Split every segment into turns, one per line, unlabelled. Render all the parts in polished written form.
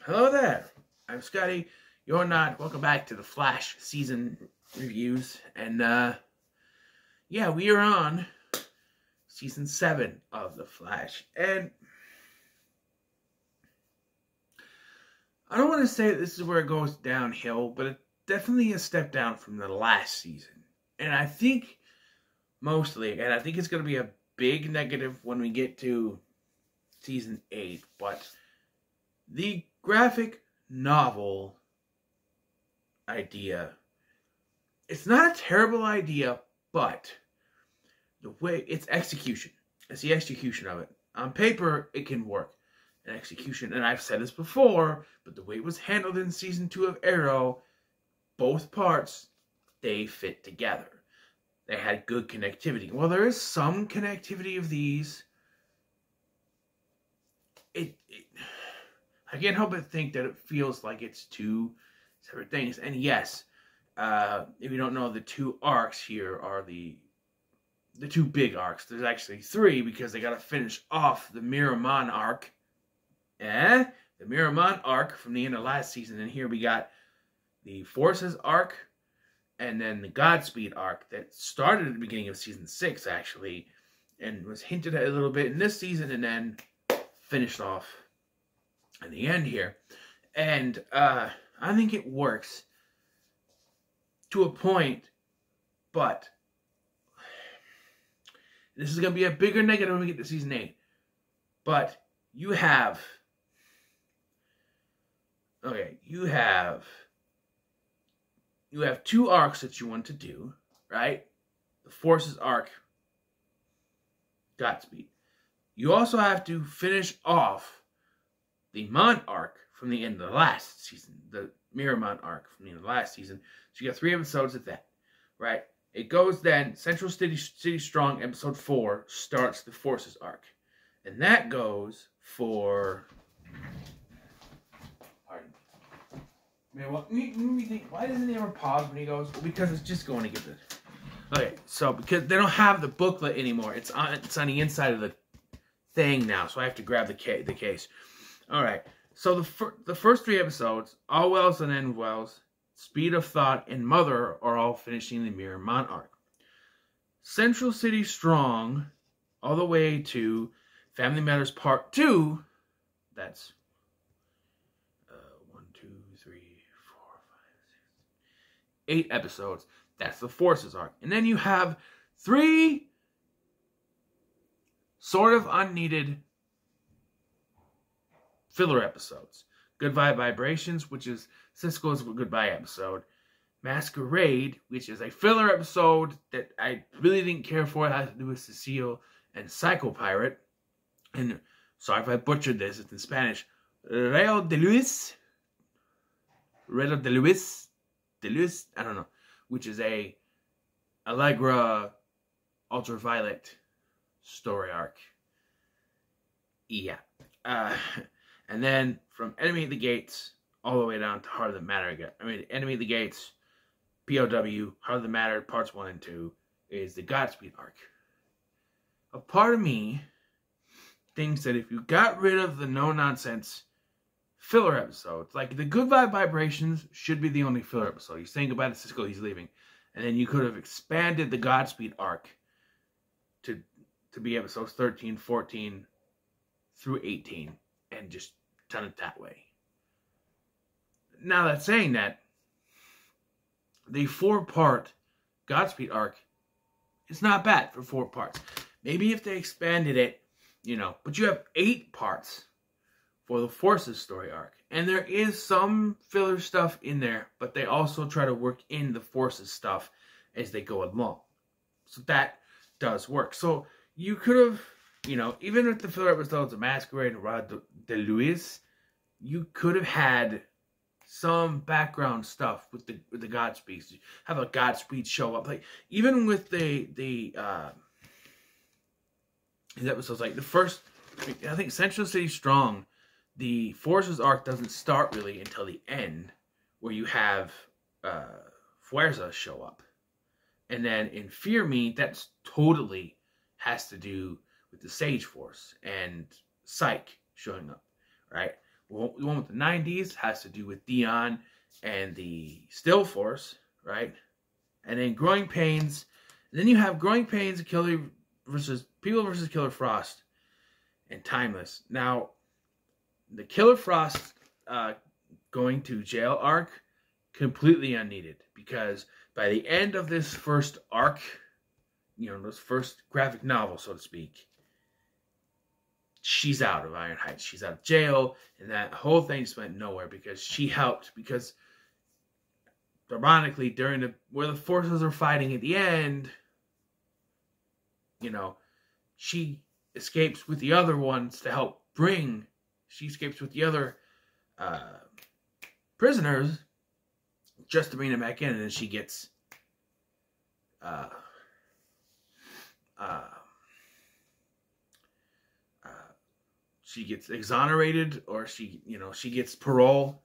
Hello there. I'm Scotty. You're not. Welcome back to the Flash season reviews. And yeah, we are on season 7 of the Flash. And I don't want to say this is where it goes downhill, but it's definitely a step down from the last season. And I think mostly, and I think it's going to be a big negative when we get to season 8, but the graphic novel idea, it's not a terrible idea, but the way it's execution, it's the execution of it. On paper, it can work. In execution, and I've said this before, but the way it was handled in season 2 of Arrow, both parts, they fit together. They had good connectivity. Well, there is some connectivity of these. I can't help but think that it feels like it's two separate things. And yes, if you don't know, the two arcs here are the two big arcs. There's actually 3 because they got to finish off the Miramon arc. The Miramon arc from the end of last season. And here we got the Forces arc and then the Godspeed arc that started at the beginning of season 6, actually, and was hinted at a little bit in this season and then finished off at the end here. And I think it works to a point, but this is going to be a bigger negative when we get to season 8. But you have two arcs that you want to do, right? The Forces arc, Godspeed. You also have to finish off the Mon arc from the end of the last season, the Miramon arc from the end of the last season. So you got 3 episodes of that, right? It goes then, Central City Strong, episode 4, starts the Forces arc. And that goes for... Pardon me. Let me think. Why doesn't he ever pause when he goes? Well, because it's just going to get this. Okay, so because they don't have the booklet anymore. It's on the inside of the thing now, so I have to grab the case. All right, so the first 3 episodes, All Wells and End Wells, Speed of Thought, and Mother are all finishing the Miramon arc. Central City Strong, all the way to Family Matters Part 2, that's 1, 2, 3, 4, 5, 6, 8 episodes. That's the Forces arc. And then you have 3 sort of unneeded filler episodes. Good Vibrations, which is Cisco's goodbye episode. Masquerade, which is a filler episode that I really didn't care for. It has to do with Cecile and Psycho Pirate. And sorry if I butchered this, it's in Spanish. Rayo de Luis, I don't know, which is a Allegra Ultraviolet story arc. Yeah. And then from Enemy at the Gates all the way down to Heart of the Matter again. I mean, Enemy at the Gates, POW, Heart of the Matter, parts 1 and 2 is the Godspeed arc. A part of me thinks that if you got rid of the no-nonsense filler episodes, like the Good Vibrations should be the only filler episode. He's saying goodbye to Cisco, he's leaving. And then you could have expanded the Godspeed arc to be episodes 13, 14 through 18 and just done it that way. Now that saying that, the 4-part Godspeed arc is not bad for 4 parts. Maybe if they expanded it, but you have 8 parts for the Forces story arc. And there is some filler stuff in there, but they also try to work in the Forces stuff as they go along. So that does work. So you could have, even with the filler episodes of Masquerade and Rayo de Luis, you could have had some background stuff with the Godspeed. Have a Godspeed show up. Like, even with these episodes, like the first, I think Central City Strong, the Forces arc doesn't start really until the end, where you have Fuerza show up. And then in Fear Me, that's totally has to do with the Sage Force and Psyche showing up, right? Well, the one with the 90s has to do with Dion and the Still Force, right? And then Growing Pains. And then you have Growing Pains, People versus Killer Frost, and Timeless. Now, the Killer Frost going to jail arc, completely unneeded, because by the end of this first arc, this first graphic novel, so to speak, she's out of Iron Heights. She's out of jail, and that whole thing just went nowhere because she helped. Because, ironically, where the forces are fighting at the end, she escapes with the other ones to help bring. She escapes with the other prisoners just to bring them back in, and then she gets she gets exonerated, or she gets parole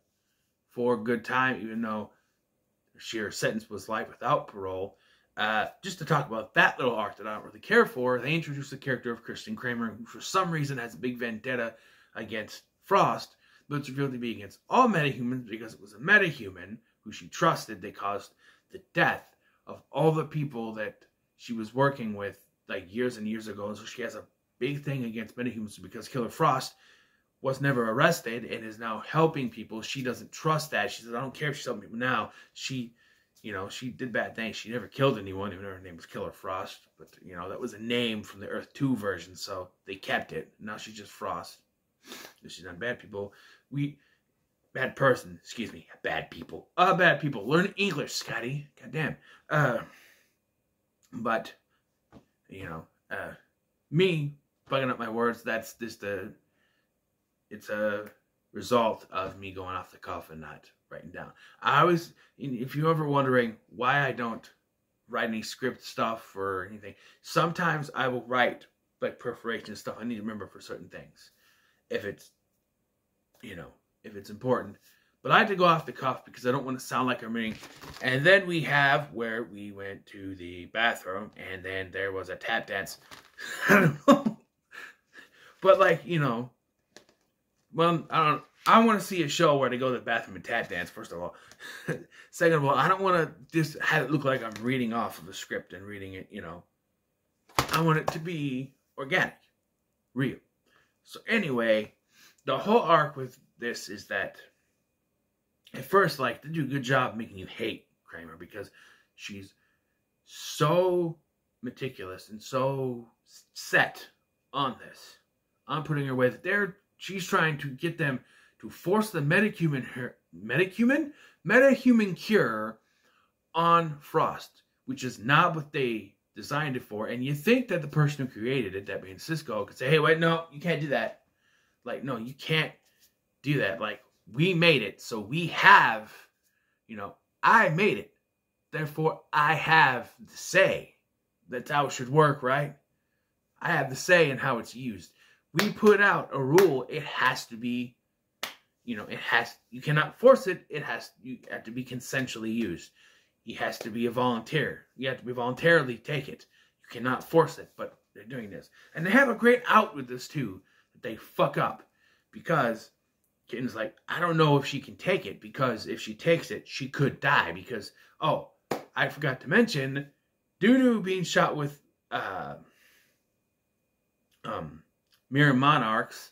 for a good time, even though her sentence was life without parole. Just to talk about that little arc that I don't really care for, they introduced the character of Kristen Kramer, who for some reason has a big vendetta against Frost, but it's revealed to be against all metahumans because it was a metahuman who she trusted that caused the death of all the people that she was working with like years and years ago. So she has a big thing against metahumans because Killer Frost was never arrested and is now helping people. She doesn't trust that. She says, I don't care if she's helping people now. She did bad things. She never killed anyone, even though her name was Killer Frost. But, that was a name from the Earth 2 version, so they kept it. Now she's just Frost. She's not bad people. Bad people. Bad people. Learn English, Scotty. Goddamn. But, me bugging up my words, that's just it's a result of me going off the cuff and not writing down. If you're ever wondering why I don't write any script stuff or anything, sometimes I will write like perforation stuff I need to remember for certain things. If it's important. But I had to go off the cuff because I don't want to sound like I'm reading. And then we have where we went to the bathroom and then there was a tap dance. I don't know. But well, I want to see a show where they go to the bathroom and tap dance, first of all. Second of all, I don't want to just have it look like I'm reading off of a script and reading it, I want it to be organic, real. So anyway, the whole arc with this is that at first, they do a good job making you hate Kramer because she's so meticulous and so set on this, on putting her away, that she's trying to get them to force the metahuman cure on Frost, which is not what they designed it for. And you think that the person who created it, that being Cisco, could say, hey, wait, no, you can't do that. No, you can't do that. We made it, so we have, I made it. Therefore, I have the say. That's how it should work, right? I have the say in how it's used. We put out a rule. It has to be, you cannot force it. You have to be consensually used. It has to be a volunteer. You have to be voluntarily take it. You cannot force it, but they're doing this. And they have a great out with this, too, that they fuck up. Because Kitten's like, I don't know if she can take it, because if she takes it, she could die. Because, oh, I forgot to mention, Doo-Doo being shot with Mirror Monarchs.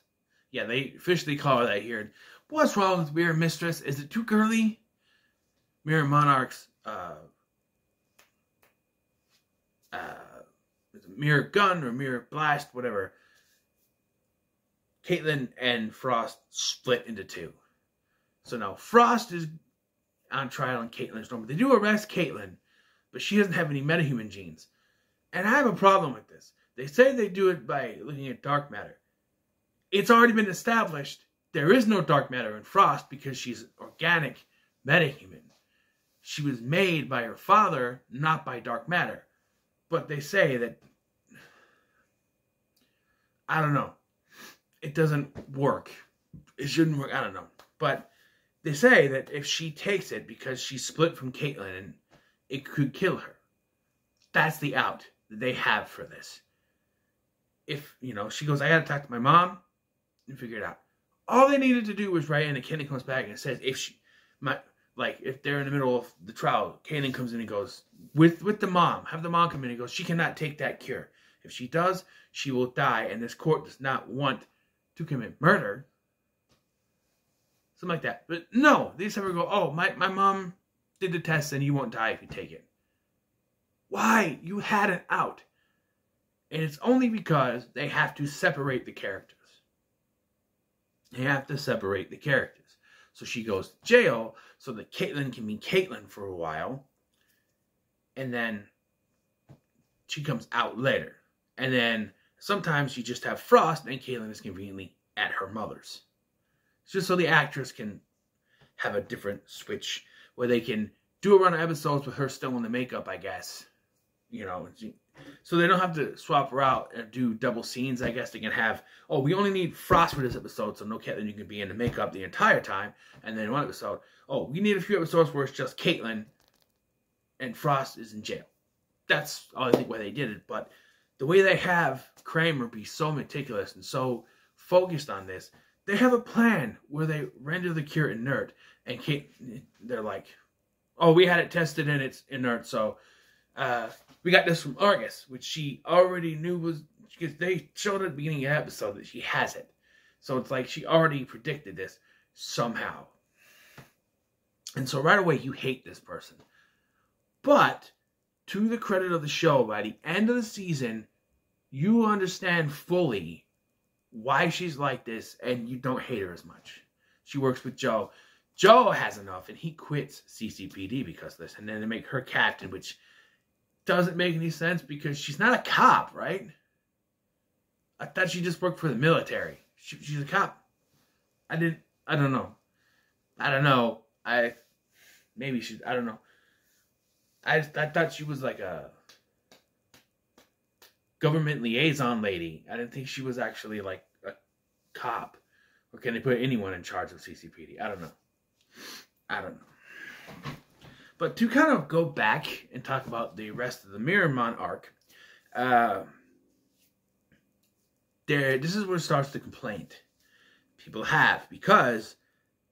Yeah, they officially call her that here. What's wrong with Mirror Mistress? Is it too girly? Mirror Monarchs, Mirror Gun or Mirror Blast, whatever. Caitlin and Frost split into two. So now Frost is on trial and Caitlin's normal. They do arrest Caitlin, but she doesn't have any metahuman genes. And I have a problem with this. They say they do it by looking at dark matter. It's already been established there is no dark matter in Frost because she's organic metahuman. She was made by her father, not by dark matter. But they say that, I don't know. It doesn't work. It shouldn't work. I don't know. But they say that if she takes it because she split from Caitlin, it could kill her. That's the out that they have for this. If, she goes, I got to talk to my mom and figure it out. All they needed to do was write in, and Caitlin comes back and says, if they're in the middle of the trial, Caitlin comes in and goes, with the mom, have the mom come in and goes, she cannot take that cure. If she does, she will die, and this court does not want to commit murder. Something like that. But no, they just have her go, oh, my mom did the test and you won't die if you take it. Why? You had it out. And it's only because they have to separate the characters. They have to separate the characters. So she goes to jail so that Caitlin can be Caitlin for a while. And then she comes out later. And then sometimes you just have Frost and Caitlin is conveniently at her mother's. Just so the actress can have a different switch where they can do a run of episodes with her still in the makeup, I guess. You know, so they don't have to swap her out and do double scenes. I guess they can have, oh, we only need Frost for this episode, so no Caitlin, you can be in the makeup the entire time. And then one episode, oh, we need a few episodes where it's just Caitlin and Frost is in jail. That's all I think why they did it. But the way they have Kramer be so meticulous and so focused on this, they have a plan where they render the cure inert, and they're like, oh, we had it tested and it's inert, so we got this from Argus, which she already knew was, because they showed at the beginning of the episode that she has it. So it's like she already predicted this somehow. And so right away you hate this person. But to the credit of the show, by the end of the season, you understand fully why she's like this, and you don't hate her as much. She works with Joe. Joe has enough, and he quits CCPD because of this, and then they make her captain, which doesn't make any sense because she's not a cop, right? I thought she just worked for the military. She's a cop. I don't know. I don't know. I don't know. I thought she was like a government liaison lady. I didn't think she was actually like a cop. Or can they put anyone in charge of CCPD? I don't know. But to kind of go back and talk about the rest of the Miramon arc, this is where it starts the complaint people have. Because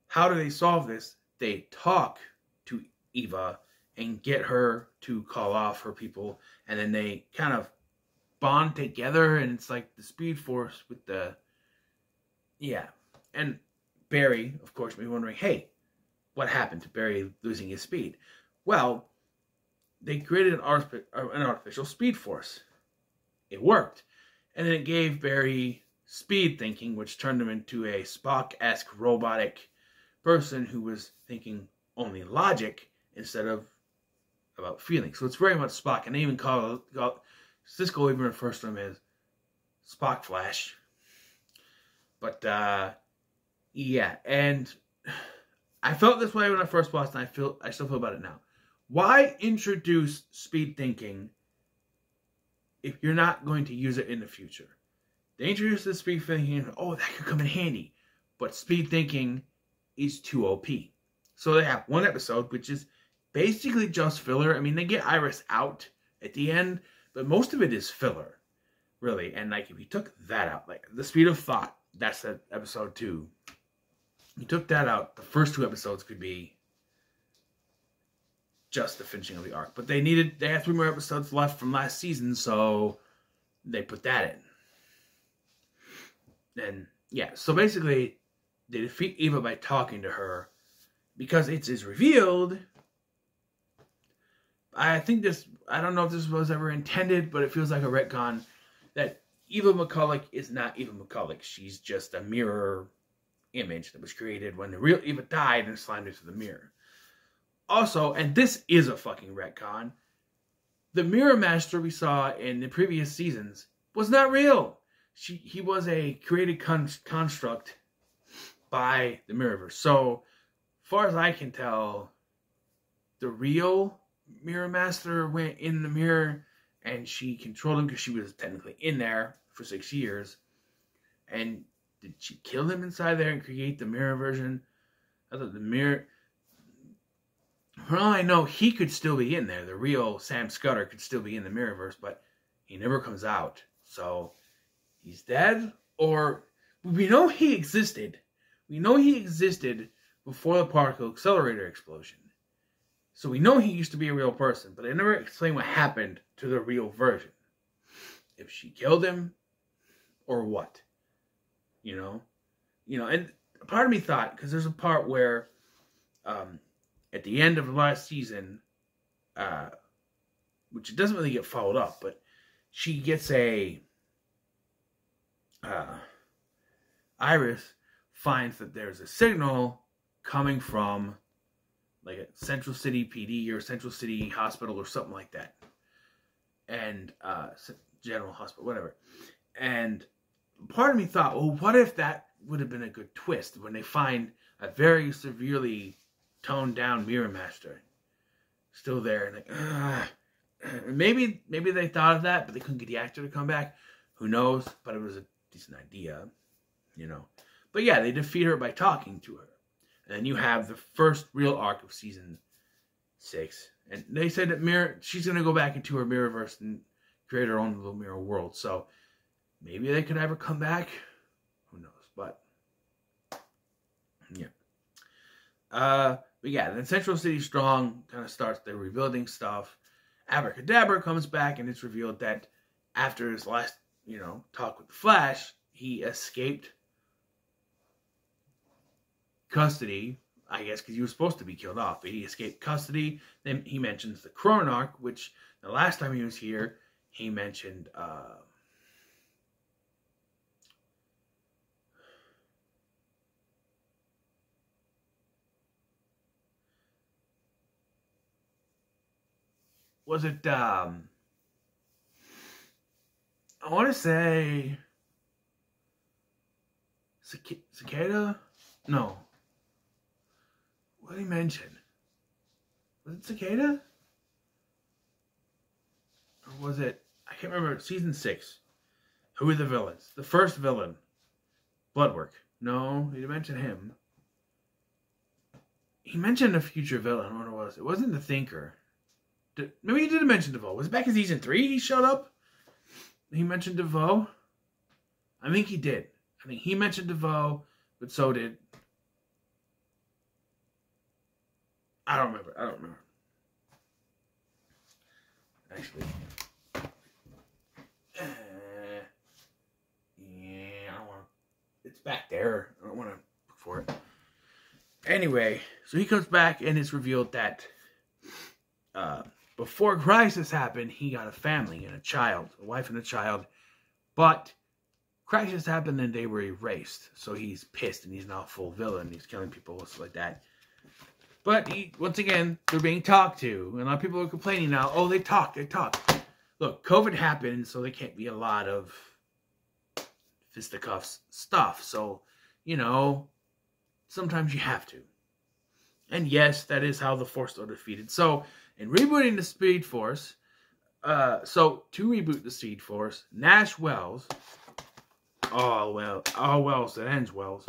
how do they solve this? They talk to Eva and get her to call off her people, and then they kind of bond together, and it's like the Speed Force with the... Yeah. And Barry, of course, may be wondering, hey, what happened to Barry losing his speed? Well, they created an artificial Speed Force. It worked. And then it gave Barry speed thinking, which turned him into a Spock-esque robotic person who was thinking only logic instead of about feeling. So it's very much Spock. And they even Cisco even refers to him as Spock Flash. But, yeah. And I felt this way when I first watched, and I still feel about it now. Why introduce speed thinking if you're not going to use it in the future? They introduced the speed thinking, oh, that could come in handy. But speed thinking is too OP. So they have one episode, which is basically just filler. I mean, they get Iris out at the end, but most of it is filler, really. And like, if you took that out, like the speed of thought, that's episode 2. You took that out, the first 2 episodes could be just the finishing of the arc. But they had 3 more episodes left from last season, so they put that in. And yeah, so basically, they defeat Eva by talking to her, because it is revealed. I don't know if this was ever intended, but it feels like a retcon that Eva McCulloch is not Eva McCulloch. She's just a mirror image that was created when the real Eva died and slimed into the mirror. Also, and this is a fucking retcon, the Mirror Master we saw in the previous seasons was not real. He was a created construct by the Mirrorverse. So, far as I can tell, the real Mirror Master went in the mirror and she controlled him because she was technically in there for 6 years. And did she kill him inside there and create the mirror version? I thought the mirror... For all I know, he could still be in there. The real Sam Scudder could still be in the Mirrorverse, but he never comes out. So, he's dead? Or, we know he existed, we know he existed before the particle accelerator explosion. So we know he used to be a real person, but they never explain what happened to the real version. If she killed him, or what. You know, and part of me thought, because there's a part where, at the end of the last season, which it doesn't really get followed up, but she gets Iris finds that there's a signal coming from like a Central City PD or Central City Hospital or something like that. And, General Hospital, whatever. And part of me thought, well, what if that would have been a good twist when they find a very severely toned down Mirror Master still there, and like, maybe they thought of that, but they couldn't get the actor to come back. Who knows? But it was a decent idea, you know. But yeah, they defeat her by talking to her, and then you have the first real arc of season 6. And they said that she's gonna go back into her Mirrorverse and create her own little mirror world. So maybe they could ever come back. Who knows? But yeah. But yeah, then Central City Strong kind of starts their rebuilding stuff. Abracadabra comes back, and it's revealed that after his last, talk with the Flash, he escaped custody, I guess, because he was supposed to be killed off, but he escaped custody. Then he mentions the Chronarch, which the last time he was here, he mentioned, was it, I want to say, Cicada? No. What did he mention? Was it Cicada? Or was it, I can't remember, season 6. Who were the villains? The first villain. Bloodwork. No, he didn't mention him. He mentioned a future villain. I don't know what it was. It wasn't the Thinker. Maybe he did mention DeVoe. Was it back in season 3 he showed up? He mentioned DeVoe? I think he did. I think he mentioned DeVoe, but so did... I don't remember. Actually. Yeah, I don't want to... It's back there. I don't want to look for it. Anyway, so he comes back, and it's revealed that... before Crisis happened, he got a family and a child, a wife and a child. But Crisis happened and they were erased. So he's pissed and he's now a full villain. He's killing people and stuff like that. But once again, they're being talked to. And a lot of people are complaining now. Oh, they talk. Look, COVID happened, so there can't be a lot of fisticuffs stuff. So, sometimes you have to. And yes, that is how the Force are defeated. So, in rebooting the Speed Force, to reboot the Speed Force, Nash Wells, all Wells that ends Wells,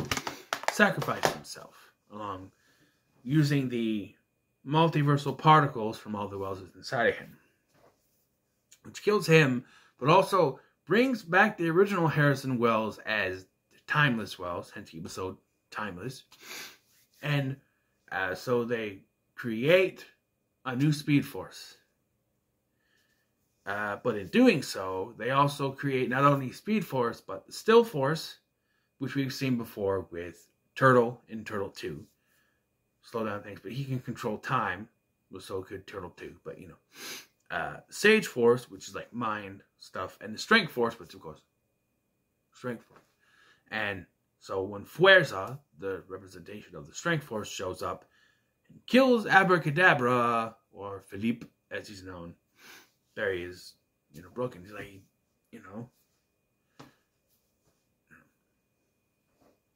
sacrificed himself using the multiversal particles from all the Wells inside of him, which kills him, but also brings back the original Harrison Wells as the Timeless Wells, hence the episode Timeless, and so they create a new Speed Force. But in doing so, they also create not only Speed Force, but the Still Force, which we've seen before with Turtle in Turtle 2. Slow down things, but he can control time. Was so good Turtle 2, but Sage Force, which is like mind stuff, and the Strength Force, which of course, Strength Force. And so when Fuerza, the representation of the Strength Force, shows up and kills Abracadabra, or Philippe, as he's known, Barry is, broken. He's like,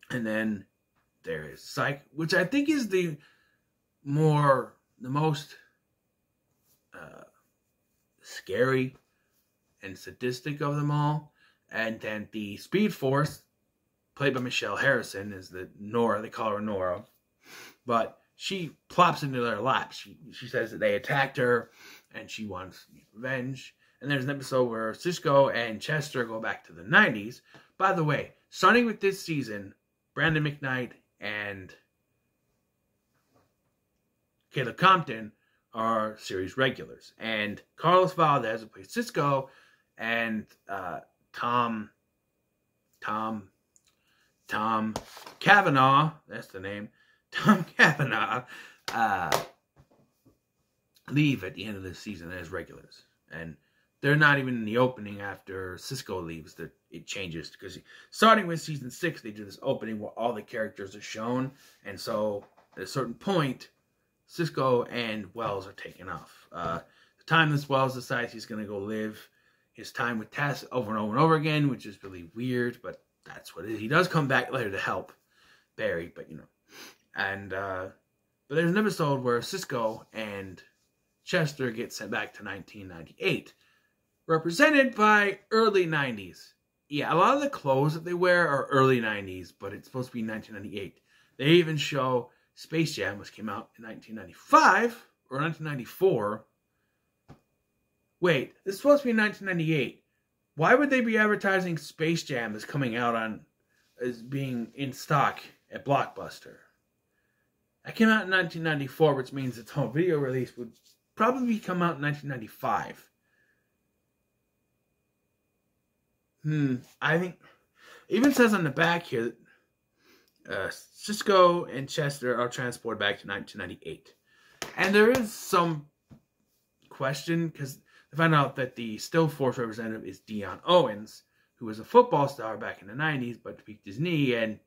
And then there is Psyche, which I think is the most scary and sadistic of them all. And then the Speed Force, played by Michelle Harrison, is the Nora. They call her Nora. But she plops into their lap. She says that they attacked her, and she wants revenge. And there's an episode where Cisco and Chester go back to the 90s. By the way, starting with this season, Brandon McKnight and Caleb Compton are series regulars. And Carlos Valdez, who plays Cisco, and Tom Cavanaugh, that's the name, Tom Cavanaugh, leave at the end of the season as regulars. And they're not even in the opening after Cisco leaves. It changes, because starting with season 6, they do this opening where all the characters are shown. And so at a certain point, Cisco and Wells are taken off. The time this Wells decides he's going to go live his time with Tess over and over and over again, which is really weird, but that's what it is. He does come back later to help Barry, but you know. And but there's an episode where Cisco and Chester get sent back to 1998, represented by early 90s. Yeah, a lot of the clothes that they wear are early 90s, but it's supposed to be 1998. They even show Space Jam, which came out in 1995 or 1994. Wait, this is supposed to be 1998. Why would they be advertising Space Jam as coming out as being in stock at Blockbuster? That came out in 1994, which means its home video release would probably come out in 1995. I think even says on the back here that Cisco and Chester are transported back to 1998. And there is some question, because they found out that the Still Force representative is Dion Owens, who was a football star back in the 90s, but tweaked his knee and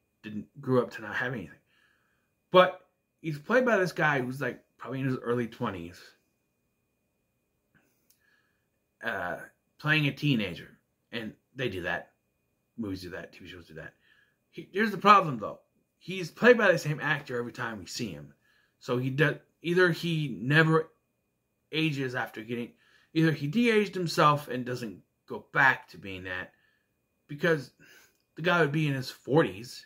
grew up to not have anything. But he's played by this guy who's like probably in his early 20s, playing a teenager. And they do that. Movies do that. TV shows do that. Here's the problem, though. He's played by the same actor every time we see him. So either he never ages after getting... Either he de-aged himself and doesn't go back to being that, because the guy would be in his 40s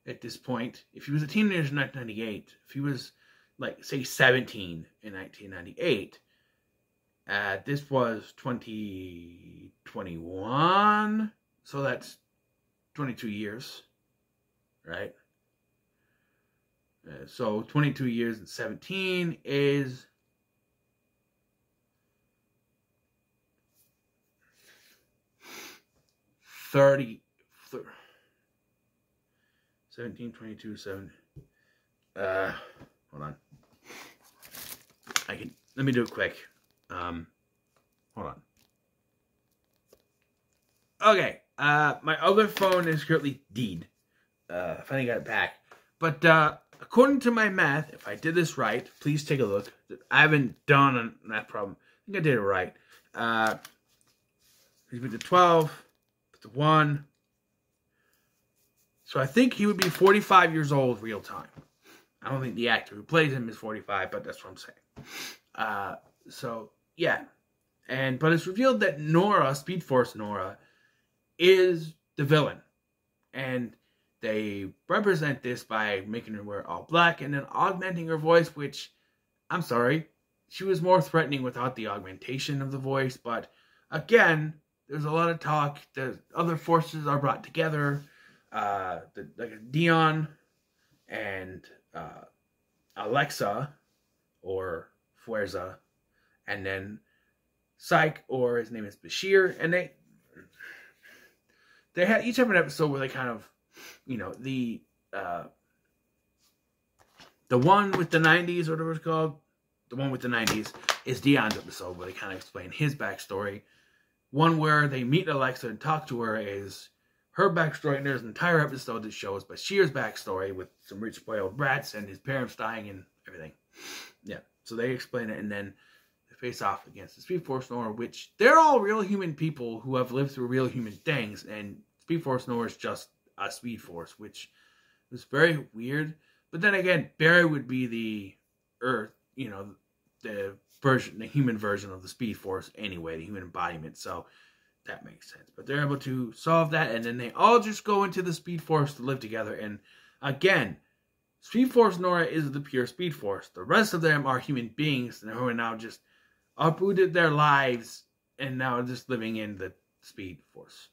at this point. If he was a teenager in 1998, if he was, like, say, 17 in 1998, this was 2021, so that's 22 years, right? So 22 years and 17 is 30, 17, 22, 7. Hold on. Let me do it quick. Hold on. Okay. My other phone is currently dead. I finally got it back. But, according to my math, if I did this right, please take a look. I haven't done on that problem. I think I did it right. He's been to 12, put the 1. So I think he would be 45 years old real time. I don't think the actor who plays him is 45, but that's what I'm saying. So, yeah. But it's revealed that Nora, Speed Force Nora, is the villain. And they represent this by making her wear all black and then augmenting her voice, which, I'm sorry, she was more threatening without the augmentation of the voice. But again, there's a lot of talk. The other forces are brought together. Like Dion and Alexa, or Fuerza, and then Psych, or his name is Bashir, and they each have an episode where they kind of, you know, the one with the 90s, or whatever it's called, the one with the 90s is Dion's episode where they kind of explain his backstory. One where they meet Alexa and talk to her is her backstory, and there's an entire episode that shows Bashir's backstory with some rich spoiled brats and his parents dying and everything. Yeah, so they explain it, and then they face off against the Speed Force Nora, which they're all real human people who have lived through real human things, and Speed Force Nora is just a Speed Force, which was very weird. But then again, Barry would be the Earth, you know, the human version of the Speed Force anyway, the human embodiment, so that makes sense. But they're able to solve that, and then they all just go into the Speed Force to live together. And again, Speed Force Nora is the pure Speed Force. The rest of them are human beings who are now just uprooted their lives and now just living in the Speed Force.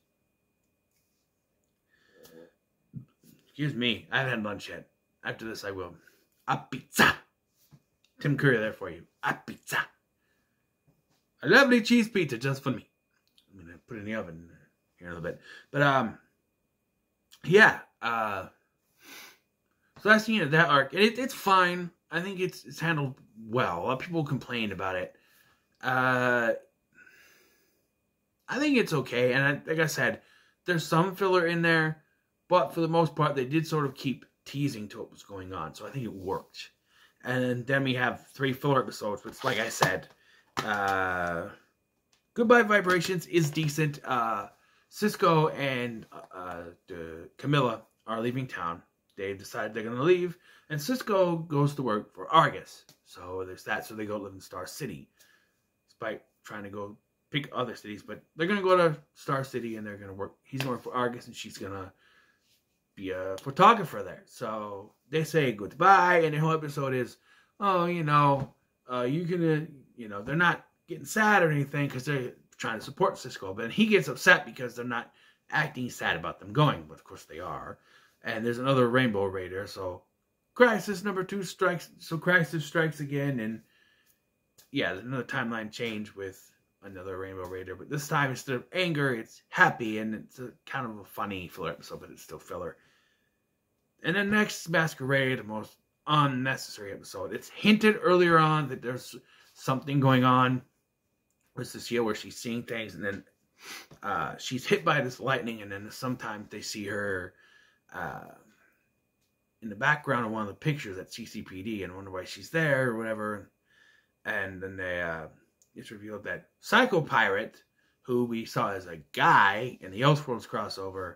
Excuse me, I haven't had lunch yet. After this, I will. A pizza. Tim Curry there for you. A pizza. A lovely cheese pizza just for me. I'm going to put it in the oven here in a little bit. But, yeah. So that's the end of that arc. And it's fine. I think it's handled well. A lot of people complained about it. I think it's okay. And like I said, there's some filler in there. But for the most part, they did sort of keep teasing to what was going on. So I think it worked. And then we have 3 filler episodes, which, like I said, Goodbye Vibrations is decent. Cisco and Camilla are leaving town. They decide they're going to leave. And Cisco goes to work for Argus. So there's that. So they go live in Star City. Despite trying to go pick other cities. But they're going to go to Star City and they're going to work. He's going to work for Argus and she's going to be a photographer there. So they say goodbye. And the whole episode is, oh, you know, they're not getting sad or anything because they're trying to support Cisco. But he gets upset because they're not acting sad about them going. But of course they are. And there's another Rainbow Raider. So Crisis number 2 strikes. So Crisis strikes again. And yeah, there's another timeline change with another Rainbow Raider. But this time instead of anger, it's happy. And it's kind of a funny filler episode, but it's still filler. And then next, Masquerade, the most unnecessary episode. It's hinted earlier on that there's something going on with Cecile where she's seeing things. And then she's hit by this lightning. And then sometimes they see her in the background of one of the pictures at CCPD and wonder why she's there or whatever. And then it's revealed that Psycho Pirate, who we saw as a guy in the Elseworlds crossover,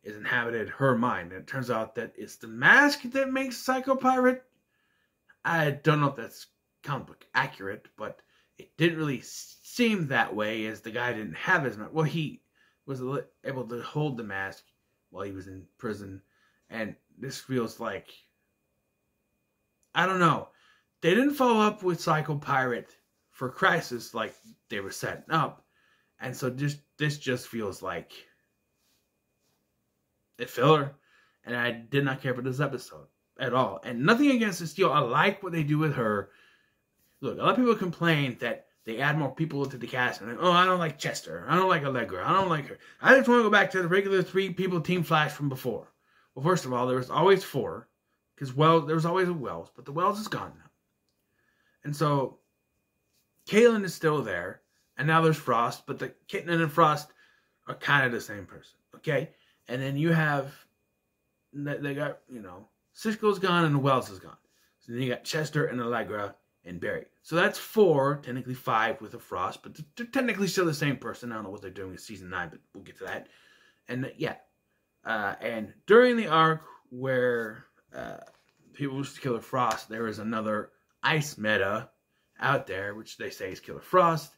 is inhabited her mind. And it turns out that it's the mask that makes Psycho Pirate. I don't know if that's comic book accurate, but it didn't really seem that way as the guy didn't have his mask. Well, he was able to hold the mask while he was in prison. And this feels like, I don't know. They didn't follow up with Psycho Pirate for Crisis like they were setting up. And so this just feels like a filler. And I did not care for this episode at all. And nothing against Cecile. I like what they do with her. Look, a lot of people complain that they add more people to the cast. And I don't like Chester. I don't like Allegra. I don't like her. I just want to go back to the regular 3-people Team Flash from before. Well, first of all, there was always 4. Because, well, there was always a Wells. But the Wells is gone now. And so, Caitlin is still there. And now there's Frost. But the Caitlin and Frost are kind of the same person. Okay? And then you have, they got, Cisco's gone and the Wells is gone. So then you got Chester and Allegra and Barry. So that's 4, technically 5 with a Frost, but they're technically still the same person. I don't know what they're doing in season 9, but we'll get to that. And yeah. And during the arc where people used to Killer Frost, there is another ice meta out there, which they say is Killer Frost.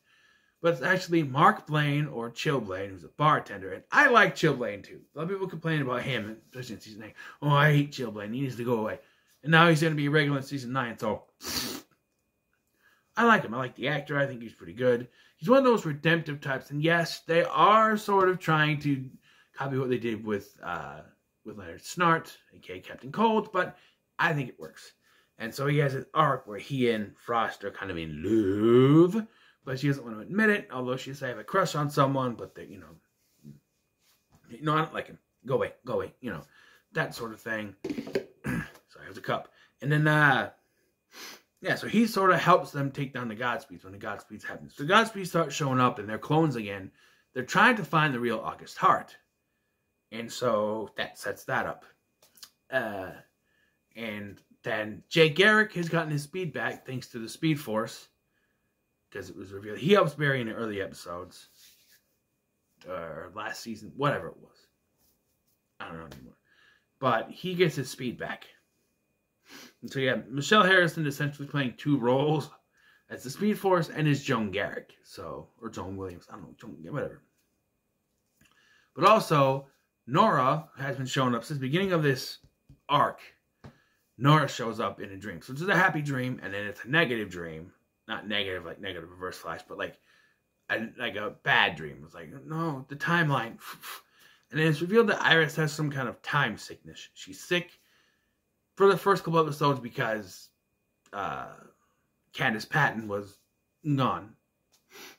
But it's actually Mark Blaine or Chillblaine, who's a bartender. And I like Chillblaine too. A lot of people complain about him, especially in season 8. Oh, I hate Chillblaine. He needs to go away. And now he's going to be regular in season 9. So I like him. I like the actor. I think he's pretty good. He's one of those redemptive types. And yes, they are sort of trying to copy what they did with Leonard Snart, aka Captain Cold. But I think it works. And so he has an arc where he and Frost are kind of in love. But she doesn't want to admit it, although she says, I have a crush on someone, but they, I don't like him. Go away, that sort of thing. Sorry, it was a cup. And then, so he sort of helps them take down the Godspeeds when the Godspeeds happen. So the Godspeeds start showing up and they're clones again. They're trying to find the real August Hart. And so that sets that up. And then Jay Garrick has gotten his speed back thanks to the Speed Force. Because it was revealed. He helps Barry in the early episodes. Or last season. Whatever it was. I don't know anymore. But he gets his speed back. And so you have Michelle Harrison essentially playing 2 roles. As the Speed Force and as Joan Garrick. Or Joan Williams. I don't know. Whatever. But also, Nora has been showing up since the beginning of this arc. Nora shows up in a dream. So it's a happy dream. And then it's a negative dream. Not negative, like negative Reverse Flash, but like a bad dream. It's like, no, the timeline. And then it's revealed that Iris has some kind of time sickness. She's sick for the first couple episodes because Candice Patton was gone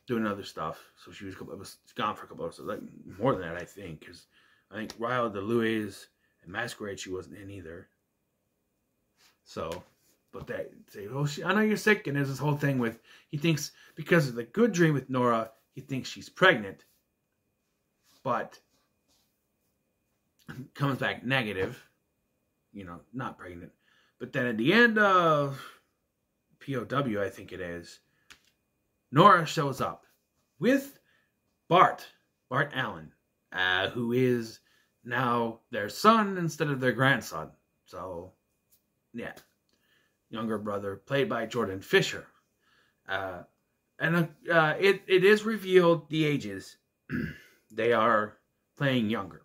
doing other stuff, so she was gone for a couple episodes, like more than that, I think, because I think Ryle DeLuise and Masquerade she wasn't in either. So, but they say, "Oh, I know you're sick," and there's this whole thing with he thinks because of the good dream with Nora, he thinks she's pregnant, but comes back negative, not pregnant. But then at the end of POW, I think it is, Nora shows up with Bart Allen, who is now their son instead of their grandson. So, yeah. Younger brother, played by Jordan Fisher. And it is revealed the ages. They are playing younger.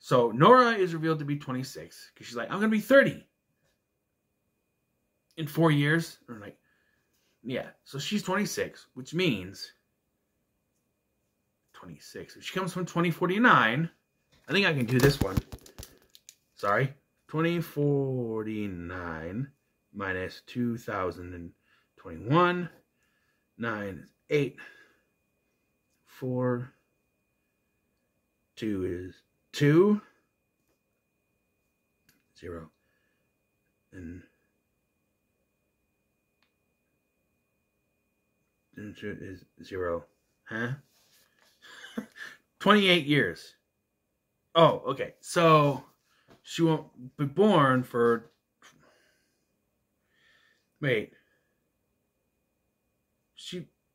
So, Nora is revealed to be 26, because she's like, I'm going to be 30 in 4 years. Or like, yeah, so she's 26, which means 26. If she comes from 2049, I think I can do this one. Sorry. 2049 minus 2021. 9 is 8. 4. 2 is 2. 0. And is 0. Huh? 28 years. Oh, okay. So she won't be born for... Wait.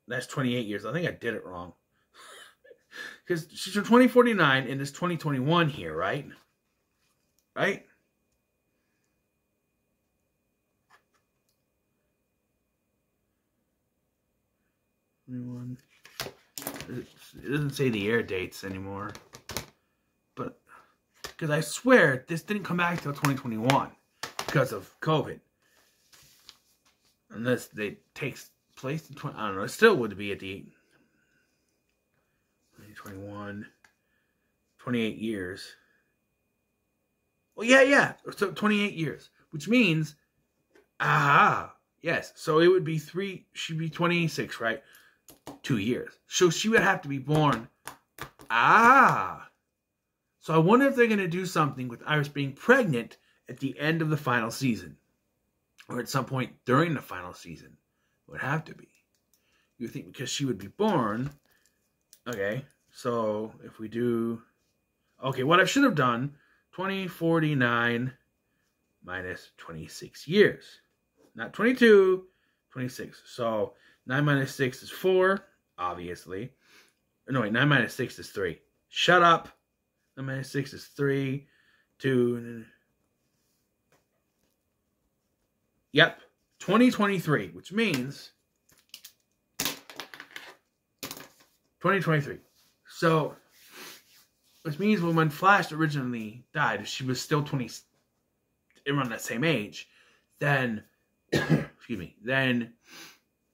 That's 28 years. I think I did it wrong. Because she's from 2049 and it's 2021 here, right? Right? It doesn't say the air dates anymore. But, because I swear this didn't come back till 2021 because of COVID. Unless it takes place in I don't know. It still would be at the 2021, 28 years. Well, yeah. So 28 years, which means, yes. So it would be she'd be 26, right? 2 years. So she would have to be born. So I wonder if they're going to do something with Iris being pregnant at the end of the final season. Or at some point during the final season. It would have to be. You think because she would be born. Okay. So if we do... Okay, what I should have done. 2049 minus 26 years. Not 22. 26. So 9 minus 6 is 4. Obviously. No, wait. 9 minus 6 is 3. Shut up. 9 minus 6 is 3. 2... Yep, 2023, which means 2023. So, which means when Flash originally died, if she was still around that same age, then, excuse me, then,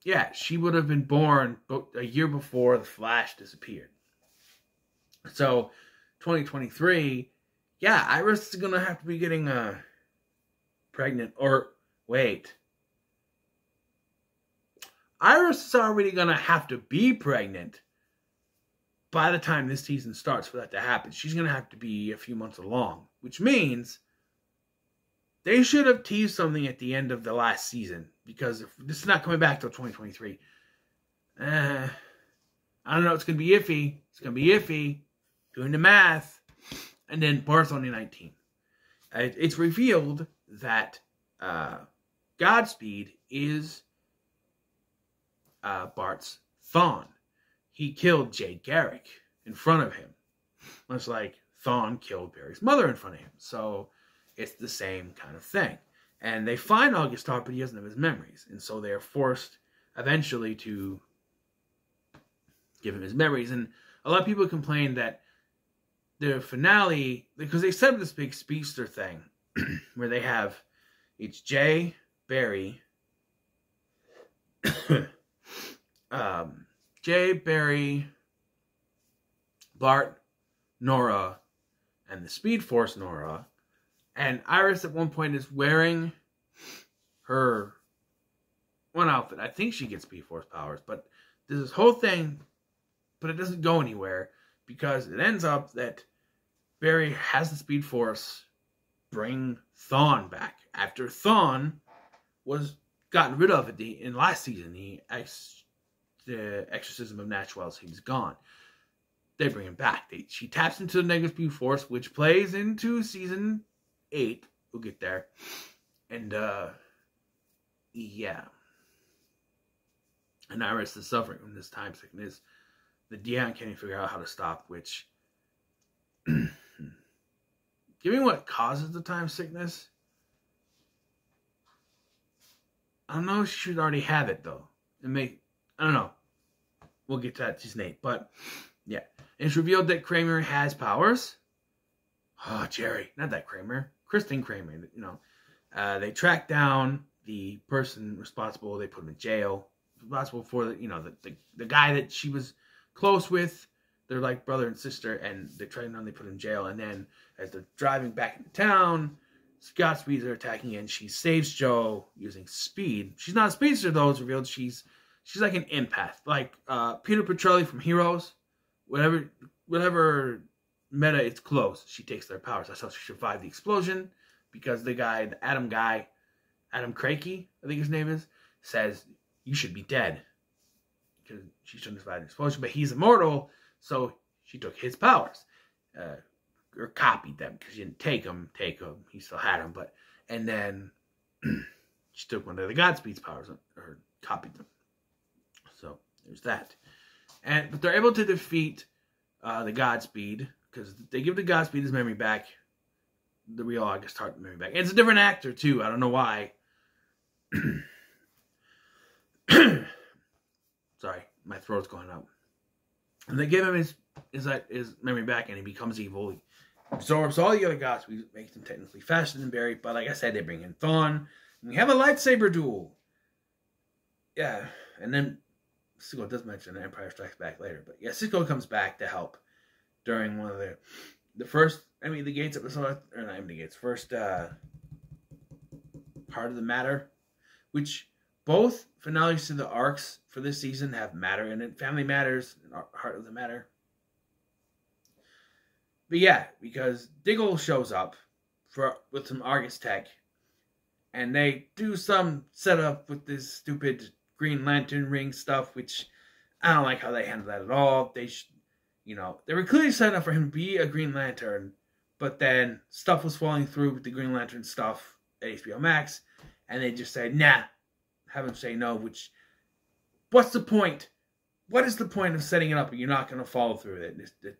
yeah, she would have been born a year before the Flash disappeared. So, 2023, yeah, Iris is going to have to be getting pregnant, or... Wait. Iris is already going to have to be pregnant by the time this season starts for that to happen. She's going to have to be a few months along, which means they should have teased something at the end of the last season, because if this is not coming back till 2023. I don't know. It's going to be iffy. It's going to be iffy. Doing the math. And then Bart's only 19. It's revealed that... Godspeed is Bart's Thawne. He killed Jay Garrick in front of him. Much like Thawne killed Barry's mother in front of him. So it's the same kind of thing. And they find August Hart, but he doesn't have his memories. And so they are forced eventually to give him his memories. And a lot of people complain that the finale, because they set up this big speedster thing where they have... It's Jay, Barry, Bart, Nora, and the Speed Force Nora, And Iris at one point is wearing her one outfit. I think she gets Speed-Force powers, but there's this whole thing, but it doesn't go anywhere because it ends up that Barry has the Speed-Force bring Thawne back. After Thawne was gotten rid of in last season, the exorcism of Natch Wells, he was gone. They bring him back. She taps into the negative Speed-Force, which plays into season 8. We'll get there. And, yeah. And Iris is suffering from this time sickness. The Dion can't even figure out how to stop, which... Given what causes the time sickness, I don't know if she should already have it, though. I don't know. We'll get to that in season 8. But, yeah. It's revealed that Kramer has powers. Oh, Jerry. Not that Kramer. Kristen Kramer. You know. They track down the person responsible. They put him in jail. Responsible for the guy that she was close with. They're like brother and sister, and they track down. They put him in jail, and then as they're driving back into town, Scott Speeds are attacking, and she saves Joe using speed. She's not a speedster though. It's revealed she's like an empath, like Peter Petrelli from Heroes. Whatever meta it's close, she takes their powers. That's how she survived the explosion, because the Adam Crakey, I think his name is, says you should be dead because she shouldn't survive the explosion, but he's immortal, so she took his powers, or copied them, because she didn't take them. He still had them, and then she took one of the Godspeed's powers, or copied them. So there's that. But they're able to defeat the Godspeed, because they give the Godspeed his memory back. The real August Hart memory back. And it's a different actor too. I don't know why. Sorry, my throat's going up. And they give him his memory back, and he becomes evil. He absorbs all the other Godspeed, makes them technically faster than Barry. But like I said, they bring in Thawne. And we have a lightsaber duel. Yeah, and then Cisco does mention Empire Strikes Back later, but yeah, Cisco comes back to help during one of the first the Gates episode, or not the Gates, first Heart of the Matter, which both finales to the arcs for this season have Matter in it. Family Matters and Heart of the Matter. But yeah, because Diggle shows up with some Argus tech, and they do some setup with this stupid Green Lantern ring stuff, which I don't like how they handle that at all. They were clearly set up for him to be a Green Lantern, but then stuff was falling through with the Green Lantern stuff at HBO Max, and they just said, nah, have him say no, which, what's the point? What is the point of setting it up and you're not going to follow through with it?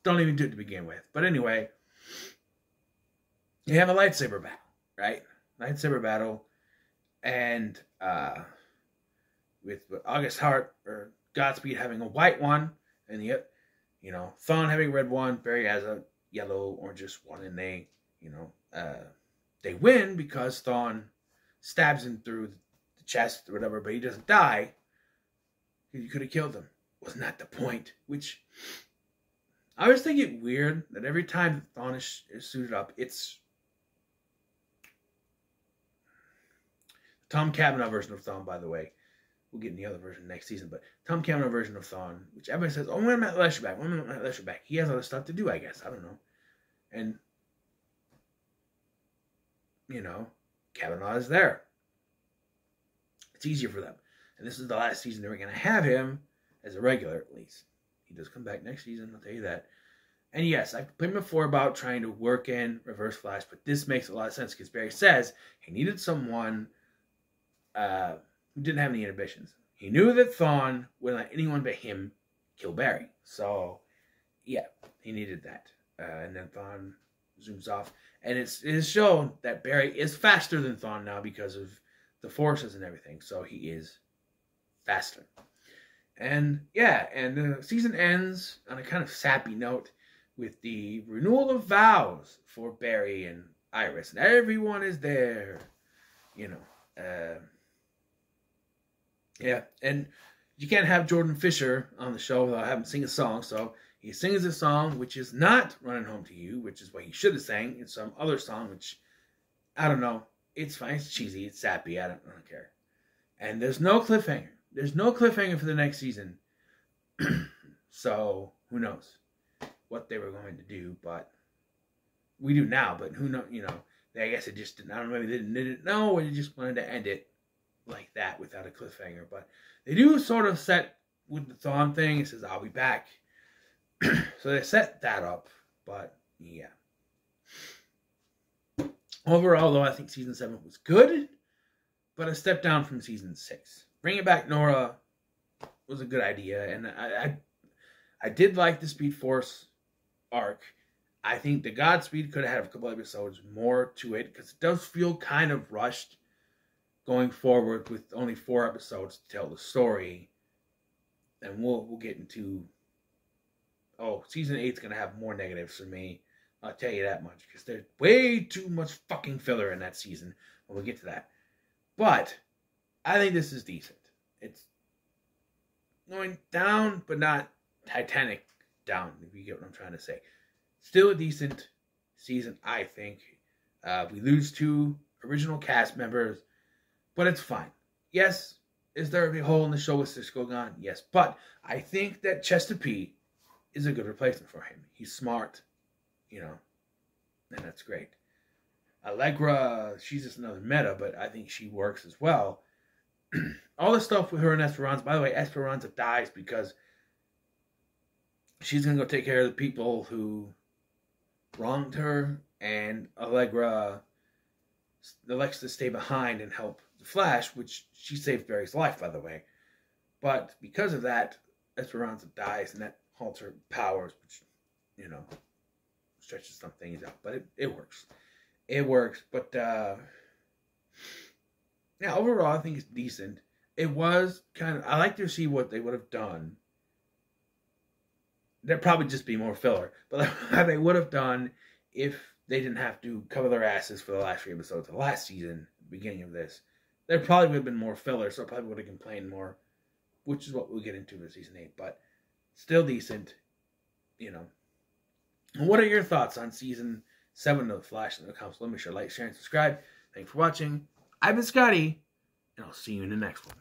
Don't even do it to begin with. But anyway, you have a lightsaber battle, right? Lightsaber battle, and with August Hart or Godspeed having a white one, and Thawne having a red one, Barry has a yellow, orangish one, and they win because Thawne stabs him through the chest or whatever, but he doesn't die. You could have killed him. Wasn't that the point? Which I always think it weird that every time Thawne is suited up, it's Tom Cavanaugh version of Thawne, by the way. We'll get in the other version next season, but Tom Cavanaugh version of Thawne, which everybody says, oh, when Matt Lesher back? When Matt Lesher back? He has other stuff to do, I guess. I don't know. And, Cavanaugh is there. It's easier for them. And this is the last season they were going to have him as a regular, at least. He does come back next season, I'll tell you that. And yes, I've complained before about trying to work in Reverse Flash, but this makes a lot of sense because Barry says he needed someone who didn't have any inhibitions. He knew that Thawne wouldn't let anyone but him kill Barry. So, yeah, he needed that. And then Thawne zooms off. And it is shown that Barry is faster than Thawne now because of the forces and everything. So he is faster. And, yeah, and the season ends on a kind of sappy note with the renewal of vows for Barry and Iris. And everyone is there. Yeah, and you can't have Jordan Fisher on the show without having him sing a song, so He sings a song which is not Running Home to You, which is what he should have sang. It's some other song, which, I don't know. It's fine. It's cheesy. It's sappy. I don't care. And there's no cliffhanger. There's no cliffhanger for the next season. So, who knows what they were going to do, but we do now, but who knows, I guess it just didn't, I don't know, maybe they didn't know, or they just wanted to end it like that without a cliffhanger, but they do sort of set with the Thawne thing, it says, I'll be back. So they set that up, but yeah. Overall, though, I think season 7 was good, but a step down from season 6. Bringing back Nora was a good idea, and I did like the Speed Force arc. I think the Godspeed could have had a couple episodes more to it, because it does feel kind of rushed going forward with only 4 episodes to tell the story. And we'll get into... Oh, season 8 is going to have more negatives for me. I'll tell you that much, because there's way too much fucking filler in that season. When we get to that. But I think this is decent. It's going down, but not Titanic down, if you get what I'm trying to say. Still a decent season, I think. We lose 2 original cast members, but it's fine. Yes, is there a big hole in the show with Cisco gone? Yes, but I think that Chester P is a good replacement for him. He's smart, and that's great. Allegra, she's just another meta, but I think she works as well. All the stuff with her and Esperanza. By the way, Esperanza dies because she's going to go take care of the people who wronged her, and Allegra elects to stay behind and help the Flash, which she saved Barry's life, by the way. But because of that, Esperanza dies, and that halts her powers, which, stretches some things out. But it works. It works, but yeah, overall, I think it's decent. It was kind of, I like to see what they would have done. There'd probably just be more filler, but how they would have done if they didn't have to cover their asses for the last 3 episodes of the last season, the beginning of this. There probably would have been more filler, so I probably would have complained more, which is what we'll get into for season 8, but still decent, And what are your thoughts on season 7 of The Flash in the comments? Let me sure, like, share, and subscribe. Thanks for watching. I've been Scotty, and I'll see you in the next one.